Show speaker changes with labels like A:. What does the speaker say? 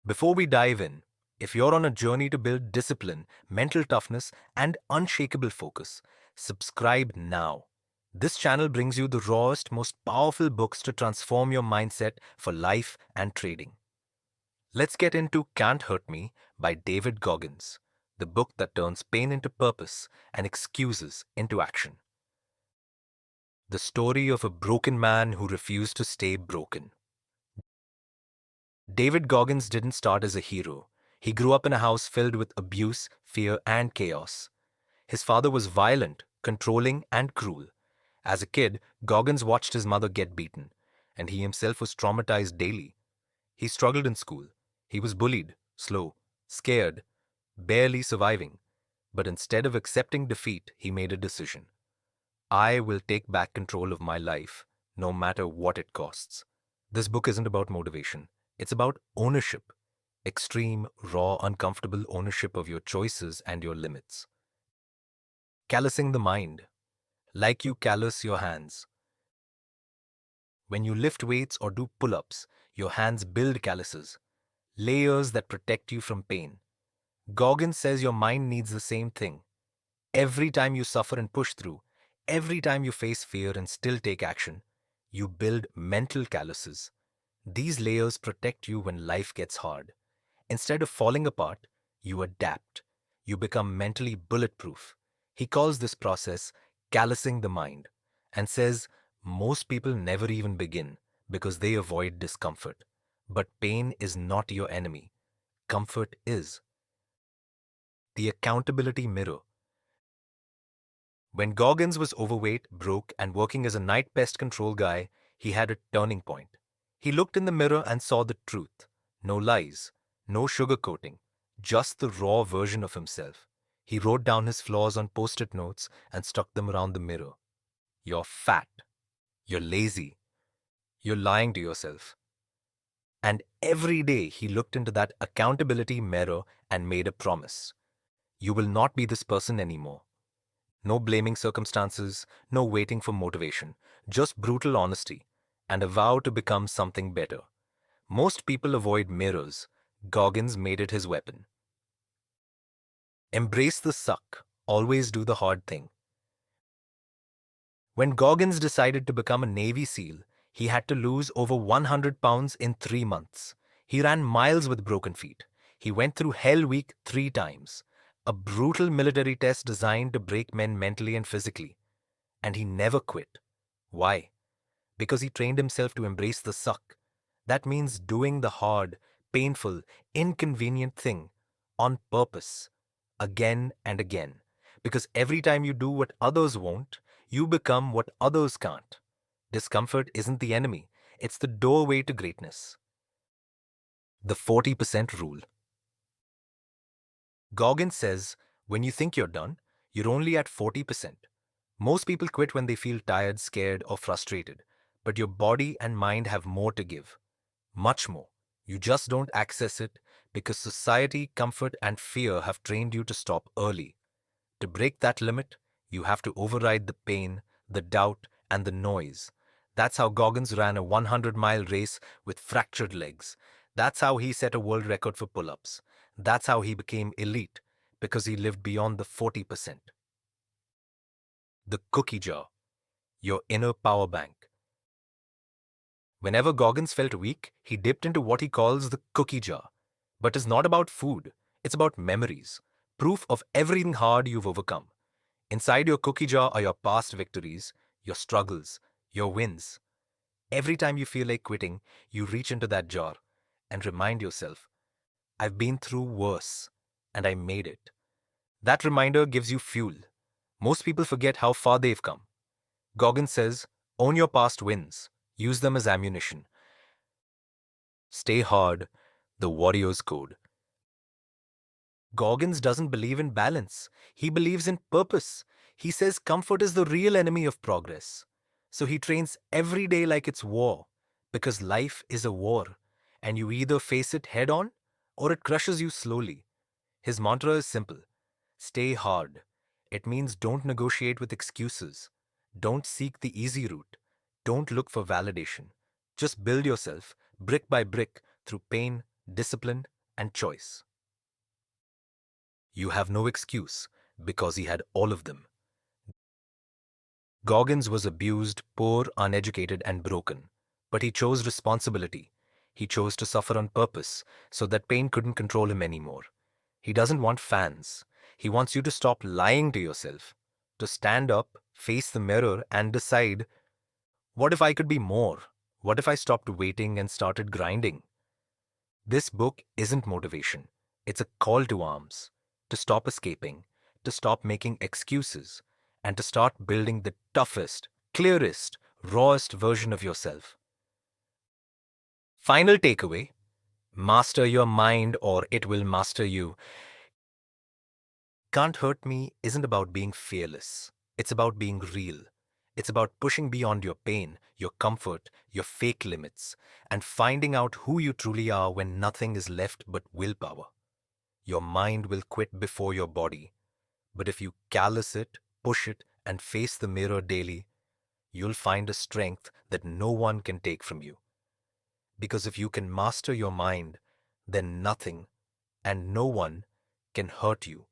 A: Before we dive in, if you're on a journey to build discipline, mental toughness, and unshakable focus, subscribe now. This channel brings you the rawest, most powerful books to transform your mindset for life and trading. Let's get into Can't Hurt Me by David Goggins, the book that turns pain into purpose and excuses into action. The story of a broken man who refused to stay broken. David Goggins didn't start as a hero. He grew up in a house filled with abuse, fear, and chaos. His father was violent, controlling, and cruel. As a kid, Goggins watched his mother get beaten, and he himself was traumatized daily. He struggled in school. He was bullied, slow, scared, barely surviving. But instead of accepting defeat, he made a decision. I will take back control of my life, no matter what it costs. This book isn't about motivation. It's about ownership. Extreme, raw, uncomfortable ownership of your choices and your limits. Callousing the mind. Like you callous your hands. When you lift weights or do pull-ups, your hands build calluses, layers that protect you from pain. Goggin says your mind needs the same thing. Every time you suffer and push through, every time you face fear and still take action, you build mental calluses. These layers protect you when life gets hard. Instead of falling apart, you adapt. You become mentally bulletproof. He calls this process callousing the mind and says most people never even begin because they avoid discomfort. But pain is not your enemy. Comfort is. The accountability mirror. When Goggins was overweight, broke, and working as a night pest control guy, he had a turning point. He looked in the mirror and saw the truth. No lies, no sugarcoating, just the raw version of himself. He wrote down his flaws on post-it notes and stuck them around the mirror. You're fat. You're lazy. You're lying to yourself. And every day he looked into that accountability mirror and made a promise. You will not be this person anymore. No blaming circumstances, no waiting for motivation, just brutal honesty and a vow to become something better. Most people avoid mirrors. Goggins made it his weapon. Embrace the suck. Always do the hard thing. When Goggins decided to become a Navy SEAL, he had to lose over 100 pounds in 3 months. He ran miles with broken feet. He went through Hell Week 3 times, a brutal military test designed to break men mentally and physically. And he never quit. Why? Because he trained himself to embrace the suck. That means doing the hard, painful, inconvenient thing on purpose, again and again. Because every time you do what others won't, you become what others can't. Discomfort isn't the enemy, it's the doorway to greatness. The 40% rule. Goggins says, when you think you're done, you're only at 40%. Most people quit when they feel tired, scared, or frustrated. But your body and mind have more to give. Much more. You just don't access it because society, comfort, and fear have trained you to stop early. To break that limit, you have to override the pain, the doubt, and the noise. That's how Goggins ran a 100-mile race with fractured legs. That's how he set a world record for pull-ups. That's how he became elite, because he lived beyond the 40%. The cookie jar. Your inner power bank. Whenever Goggins felt weak, he dipped into what he calls the cookie jar. But it's not about food, it's about memories. Proof of everything hard you've overcome. Inside your cookie jar are your past victories, your struggles, your wins. Every time you feel like quitting, you reach into that jar and remind yourself, I've been through worse, and I made it. That reminder gives you fuel. Most people forget how far they've come. Goggins says, own your past wins. Use them as ammunition. Stay hard, the warrior's code. Goggins doesn't believe in balance. He believes in purpose. He says comfort is the real enemy of progress. So he trains every day like it's war, because life is a war, and you either face it head on or it crushes you slowly. His mantra is simple. Stay hard. It means don't negotiate with excuses. Don't seek the easy route. Don't look for validation. Just build yourself, brick by brick, through pain, discipline, and choice. You have no excuse because he had all of them. Goggins was abused, poor, uneducated, and broken. But he chose responsibility. He chose to suffer on purpose so that pain couldn't control him anymore. He doesn't want fans. He wants you to stop lying to yourself, to stand up, face the mirror, and decide, what if I could be more? What if I stopped waiting and started grinding? This book isn't motivation. It's a call to arms, to stop escaping, to stop making excuses, and to start building the toughest, clearest, rawest version of yourself. Final takeaway: master your mind or it will master you. Can't Hurt Me isn't about being fearless. It's about being real. It's about pushing beyond your pain, your comfort, your fake limits, and finding out who you truly are when nothing is left but willpower. Your mind will quit before your body, but if you callous it, push it, and face the mirror daily, you'll find a strength that no one can take from you. Because if you can master your mind, then nothing and no one can hurt you